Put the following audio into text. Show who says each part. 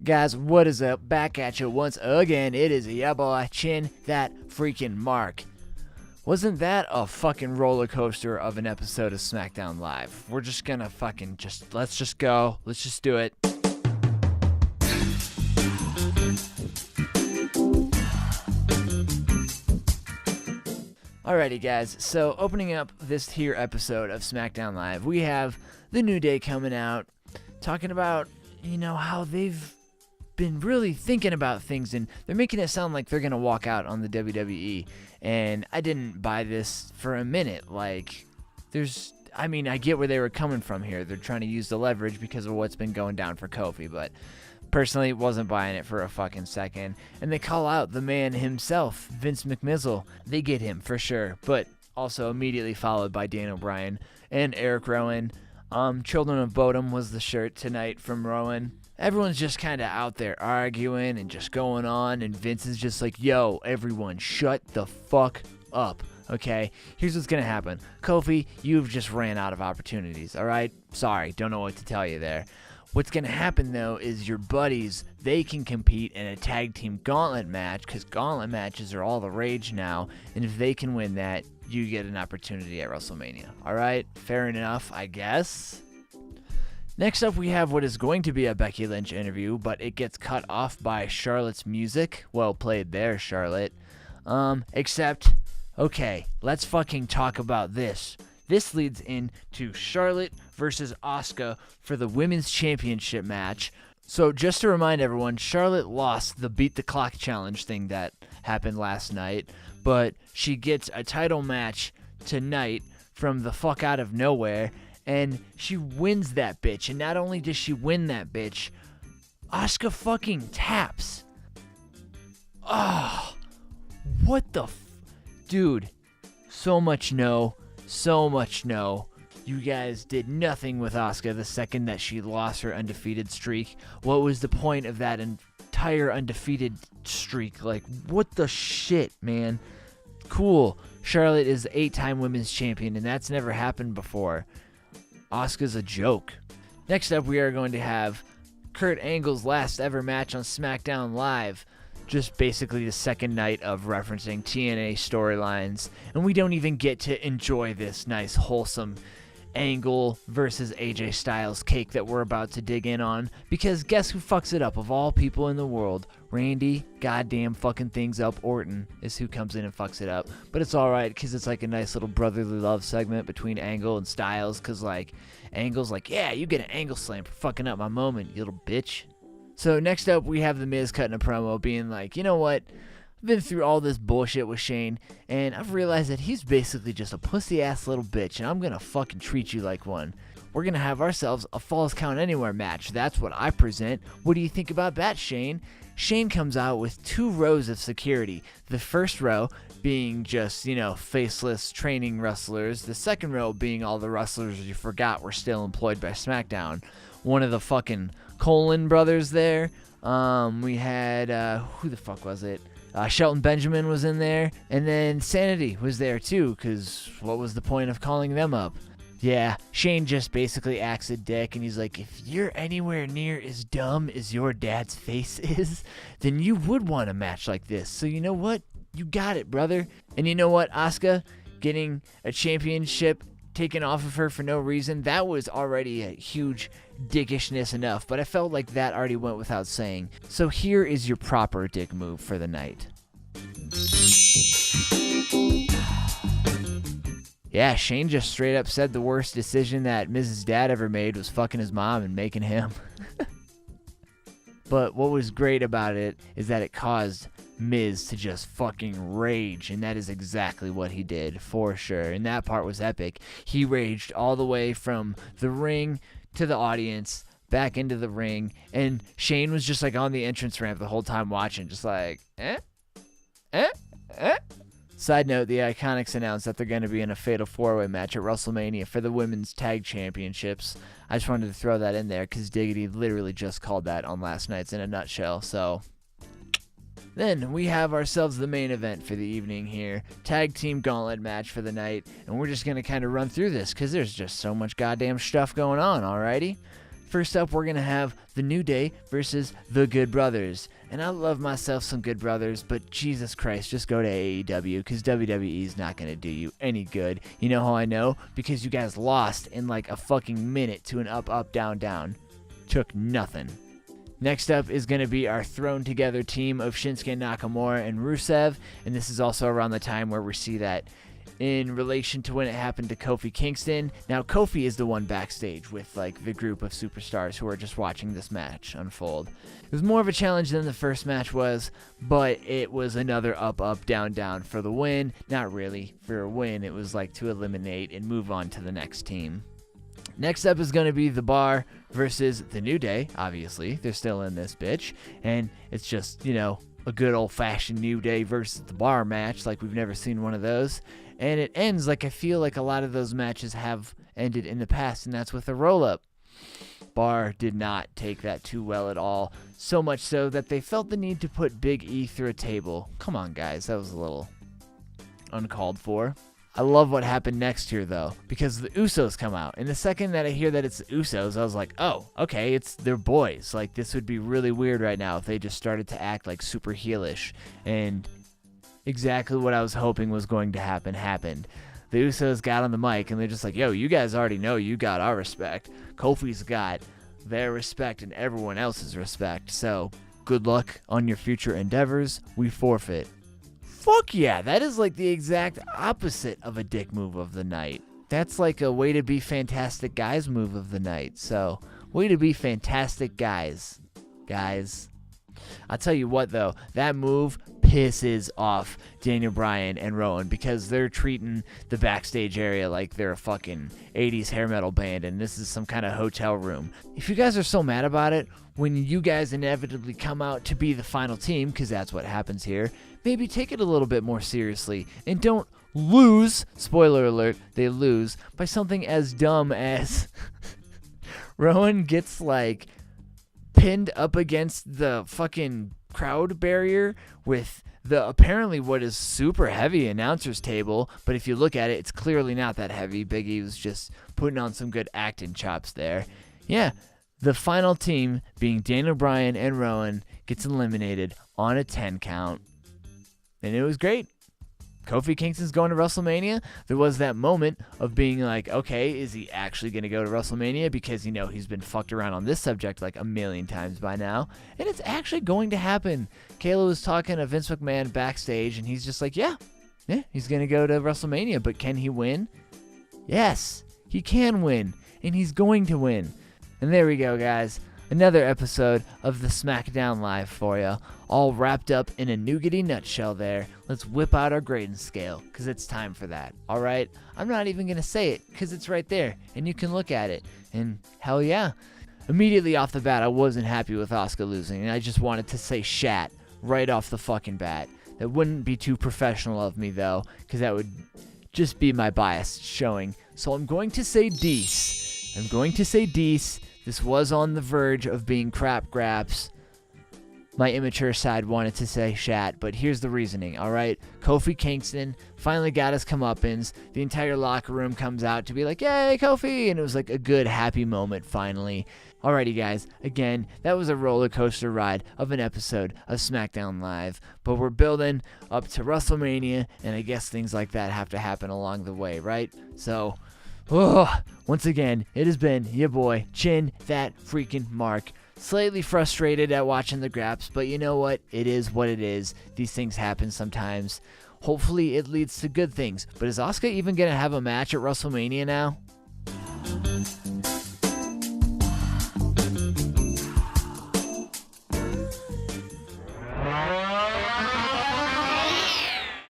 Speaker 1: Guys, what is up? Back at you once again. It is ya boy, Chin, that freaking Mark. Wasn't that a fucking roller coaster of an episode of SmackDown Live? We're just gonna let's just go. Let's just do it. Alrighty guys, so opening up this here episode of SmackDown Live, we have the New Day coming out, talking about, how they've been really thinking about things, and they're making it sound like they're gonna walk out on the WWE, and I didn't buy this for a minute. I get where they were coming from here. They're trying to use the leverage because of what's been going down for Kofi, but personally wasn't buying it for a fucking second. And they call out the man himself, Vince McMizzle. They get him for sure, but also immediately followed by Daniel Bryan and Eric Rowan. Children of Bodom was the shirt tonight from Rowan. Everyone's just kind of out there arguing and just going on, and Vince is just like, yo, everyone, shut the fuck up, okay? Here's what's going to happen. Kofi, you've just ran out of opportunities, all right? Sorry, don't know what to tell you there. What's going to happen, though, is your buddies, they can compete in a tag team gauntlet match, because gauntlet matches are all the rage now, and if they can win that, you get an opportunity at WrestleMania. All right? Fair enough, I guess. Next up, we have what is going to be a Becky Lynch interview, but it gets cut off by Charlotte's music. Well played there, Charlotte. Except, okay, let's fucking talk about this. This leads into Charlotte versus Asuka for the Women's Championship match. So just to remind everyone, Charlotte lost the Beat the Clock challenge thing that happened last night, but she gets a title match tonight from the fuck out of nowhere, and she wins that bitch. And not only does she win that bitch, Asuka fucking taps. Oh, what the dude, so much no. You guys did nothing with Asuka the second that she lost her undefeated streak. What was the point of that entire undefeated streak? Like, what the shit, man? Cool. Charlotte is the 8-time women's champion, and that's never happened before. Asuka's a joke. Next up, we are going to have Kurt Angle's last ever match on SmackDown Live. Just basically the second night of referencing TNA storylines, and we don't even get to enjoy this nice, wholesome Angle versus AJ Styles cake that we're about to dig in on, because guess who fucks it up of all people in the world? Randy goddamn fucking things up Orton is who comes in and fucks it up. But it's alright, because it's like a nice little brotherly love segment between Angle and Styles, because Angle's like, yeah, you get an Angle slam for fucking up my moment, you little bitch. So next up, we have The Miz cutting a promo being like, you know what? I've been through all this bullshit with Shane, and I've realized that he's basically just a pussy-ass little bitch, and I'm gonna fucking treat you like one. We're gonna have ourselves a Falls Count Anywhere match. That's what I present. What do you think about that, Shane? Shane comes out with 2 rows of security. The first row being just, faceless training wrestlers. The second row being all the wrestlers you forgot were still employed by SmackDown. One of the fucking Colin brothers there. We had, who the fuck was it? Shelton Benjamin was in there, and then Sanity was there too, because what was the point of calling them up? Yeah, Shane just basically acts a dick, and he's like, if you're anywhere near as dumb as your dad's face is, then you would want a match like this. So you know what? You got it, brother. And you know what, Asuka getting a championship taken off of her for no reason, that was already a huge dickishness enough, but I felt like that already went without saying. So here is your proper dick move for the night. Yeah, Shane just straight up said the worst decision that Mrs. Dad ever made was fucking his mom and making him. But what was great about it is that it caused Miz to just fucking rage, and that is exactly what he did, for sure. And that part was epic. He raged all the way from the ring to the audience, back into the ring, and Shane was just like on the entrance ramp the whole time watching, just like, eh? Side note, the Iconics announced that they're going to be in a Fatal 4-Way match at WrestleMania for the Women's Tag Championships. I just wanted to throw that in there because Diggity literally just called that on last night's in a nutshell. So then we have ourselves the main event for the evening here. Tag Team Gauntlet match for the night. And we're just going to kind of run through this because there's just so much goddamn stuff going on, alrighty? First up, we're going to have The New Day versus The Good Brothers. And I love myself some Good Brothers, but Jesus Christ, just go to AEW, because WWE is not going to do you any good. You know how I know? Because you guys lost in like a fucking minute to an up, up, down, down. Took nothing. Next up is going to be our thrown together team of Shinsuke Nakamura and Rusev. And this is also around the time where we see that in relation to when it happened to Kofi Kingston. Now, Kofi is the one backstage with like the group of superstars who are just watching this match unfold. It was more of a challenge than the first match was, but it was another up, up, down, down for the win. Not really for a win. It was like to eliminate and move on to the next team. Next up is going to be The Bar versus The New Day. Obviously, they're still in this bitch. And it's just, you know, a good old-fashioned New Day versus The Bar match. Like, we've never seen one of those. And it ends like I feel like a lot of those matches have ended in the past, and that's with a roll-up. Bar did not take that too well at all. So much so that they felt the need to put Big E through a table. Come on, guys. That was a little uncalled for. I love what happened next here, though, because the Usos come out. And the second that I hear that it's the Usos, I was like, oh, okay, it's their boys. Like, this would be really weird right now if they just started to act like super heelish. And exactly what I was hoping was going to happen happened. The Usos got on the mic, and they're just like, yo, you guys already know you got our respect. Kofi's got their respect and everyone else's respect. So, good luck on your future endeavors. We forfeit. Fuck yeah, that is like the exact opposite of a dick move of the night. That's like a way to be fantastic guys move of the night. So, way to be fantastic guys. Guys. I'll tell you what, though, that move pisses off Daniel Bryan and Rowan because they're treating the backstage area like they're a fucking 80s hair metal band and this is some kind of hotel room. If you guys are so mad about it, when you guys inevitably come out to be the final team, because that's what happens here, maybe take it a little bit more seriously and don't lose, spoiler alert, they lose, by something as dumb as Rowan gets like pinned up against the fucking crowd barrier with the apparently what is super heavy announcer's table, but if you look at it, it's clearly not that heavy. Big E was just putting on some good acting chops there. Yeah, the final team, being Daniel Bryan and Rowan, gets eliminated on a 10 count, and it was great. Kofi Kingston's going to WrestleMania. There was that moment of being like, okay, is he actually going to go to WrestleMania? Because, you know, he's been fucked around on this subject like a million times by now. And it's actually going to happen. Kayla was talking to Vince McMahon backstage, and he's just like, yeah, he's going to go to WrestleMania. But can he win? Yes, he can win. And he's going to win. And there we go, guys. Another episode of the SmackDown Live for you, all wrapped up in a nougaty nutshell there. Let's whip out our grading scale, because it's time for that, alright? I'm not even going to say it, because it's right there, and you can look at it, and hell yeah. Immediately off the bat, I wasn't happy with Asuka losing, and I just wanted to say shat right off the fucking bat. That wouldn't be too professional of me, though, because that would just be my bias showing. So I'm going to say Dees. I'm going to say Dees. This was on the verge of being crap graps. My immature side wanted to say shat, but here's the reasoning, alright? Kofi Kingston finally got his comeuppance. The entire locker room comes out to be like, yay, Kofi! And it was like a good, happy moment finally. Alrighty, guys. Again, that was a roller coaster ride of an episode of SmackDown Live. But we're building up to WrestleMania, and I guess things like that have to happen along the way, right? So, once again, it has been your boy, Chin That Freakin Mark. Slightly frustrated at watching the graps, but you know what? It is what it is. These things happen sometimes. Hopefully it leads to good things. But is Asuka even going to have a match at WrestleMania now?